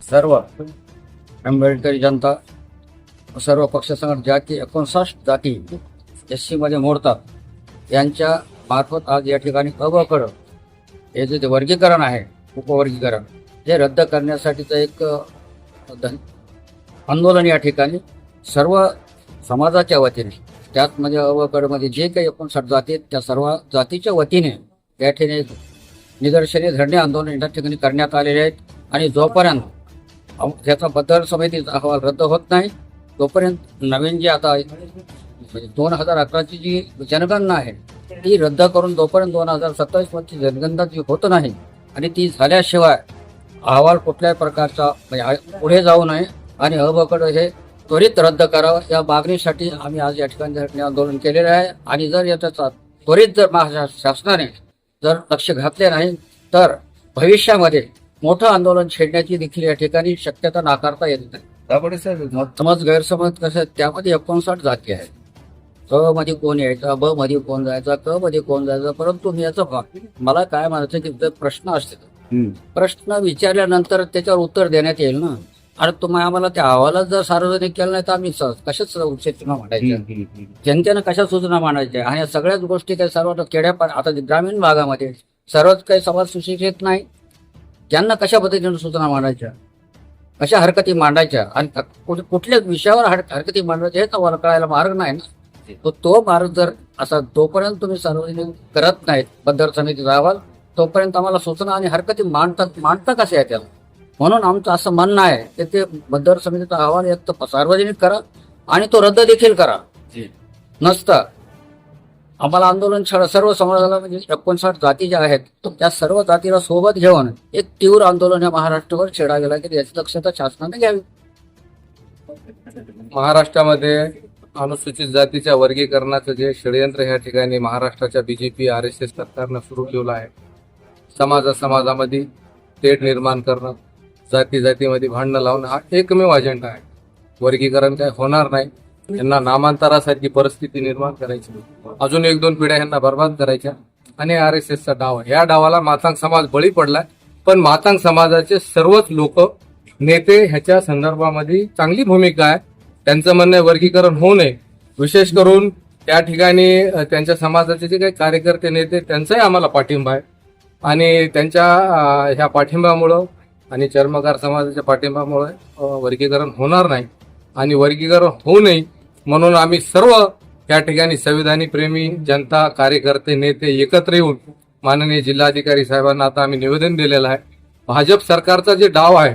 सर्व आंबेडकरी जनता सर्व पक्षसंघटना ज्या की 59 जाती SC मध्ये मोडतात यांच्या मार्फत आज या ठिकाणी अबकड हे जे वर्गीकरण आहे, उपवर्गीकरण हे रद्द करण्यासाठीचं एक आंदोलन या ठिकाणी सर्व समाजाच्या वतीने, त्यात म्हणजे अबकडमध्ये जे काही 59 जाती आहेत त्या सर्व जातीच्या वतीने या ठिकाणी निदर्शने, धरणे, आंदोलन या ठिकाणी करण्यात आलेले आहेत. आणि जोपर्यंत त्याचा बदल समितीचा अहवाल रद्द होत नाही तोपर्यंत नवीन जी आता 2011ची जी जनगणना आहे ती रद्द करून जोपर्यंत 2027 मध्ये जनगणना जी होत नाही आणि ती झाल्याशिवाय अहवाल कुठल्याही प्रकारचा म्हणजे पुढे जाऊ नये आणि अबकड हे त्वरित रद्द करावं या मागणीसाठी आम्ही आज या ठिकाणी धरणे आंदोलन केलेलं आहे. आणि जर याचा त्वरित जर महाशासनाने जर लक्ष घातले नाही तर भविष्यामध्ये मोठं आंदोलन छेडण्याची देखील या ठिकाणी शक्यता नाकारता येत नाही. समज गैरसमज कसं त्यामध्ये 59 जाती आहेत. क मध्ये कोण यायचं, ब मध्ये कोण जायचा, क मध्ये कोण जायचं. परंतु मी याचं मला काय म्हणायचं की जर प्रश्न असतील, प्रश्न विचारल्यानंतर त्याच्यावर उत्तर देण्यात येईल ना. आणि तुम्ही आम्हाला त्या अहवालात जर सार्वजनिक केलं नाही तर आम्ही कशाच सूचना मांडायच्या, जनतेनं कशा सूचना मांडायच्या. आणि या सगळ्याच गोष्टी काही सर्व खेड्यापाड्या आता ग्रामीण भागामध्ये सर्वच काही समाज सुशिक्षित नाही, त्यांना कशा पद्धतीने सूचना मांडायच्या, कशा हरकती मांडायच्या आणि कुठल्या विषयावर हरकती मांडायच्या हे आम्हाला कळायला मार्ग नाही ना. तो मार्ग जर असा जोपर्यंत तुम्ही सार्वजनिक करत नाहीत बंदर समितीचा अहवाल तोपर्यंत आम्हाला सूचना आणि हरकती मांडता कशा आहे त्याला. म्हणून आमचं असं म्हणणं आहे की ते बंदर समितीचा अहवाल एक तर सार्वजनिक करा आणि तो रद्द देखील करा. नसतं आम्हाला आंदोलन सर्व समाजाला म्हणजे 59 जाती ज्या आहेत त्या सर्व जातीला सोबत घेऊन एक तीव्र आंदोलन या महाराष्ट्रावर छेडावे लागेल, याची दक्षता शासनाने घ्यावी. महाराष्ट्रामध्ये अनुसूचित जातीच्या वर्गीकरणाचं जे षडयंत्र या ठिकाणी महाराष्ट्राच्या BJP RSS सरकारनं सुरू केलं आहे, समाजामध्ये तेढ निर्माण करणं, जातीमध्ये भांडणं लावणं हा एकमेव अजेंडा आहे. वर्गीकरण काय होणार नाही, यांना नामांतरासारखी परिस्थिती निर्माण करायची, अजून 1-2 पिढ्या यांना बर्बाद करायच्या आणि RSSचा डाव आहे. या डावाला मातंग समाज बळी पडलाय. पण मातंग समाजाचे सर्वच लोक नेते ह्याच्या संदर्भामध्ये चांगली भूमिका आहे. त्यांचं म्हणणं वर्गीकरण होऊ नये. विशेष करून त्या ठिकाणी त्यांच्या समाजाचे जे काही कार्यकर्ते नेते त्यांचाही आम्हाला पाठिंबा आहे. आणि त्यांच्या ह्या पाठिंब्यामुळं आणि चर्मकार समाजाच्या पाठिंब्यामुळे वर्गीकरण होणार नाही. आणि वर्गीकरण होऊ नये म्हणून आम्ही सर्व या ठिकाणी संविधानिक प्रेमी जनता, कार्यकर्ते, नेते एकत्र येऊन माननीय जिल्हाधिकारी साहेबांना आता आम्ही निवेदन दिलेलं आहे. भाजप सरकारचा जे डाव आहे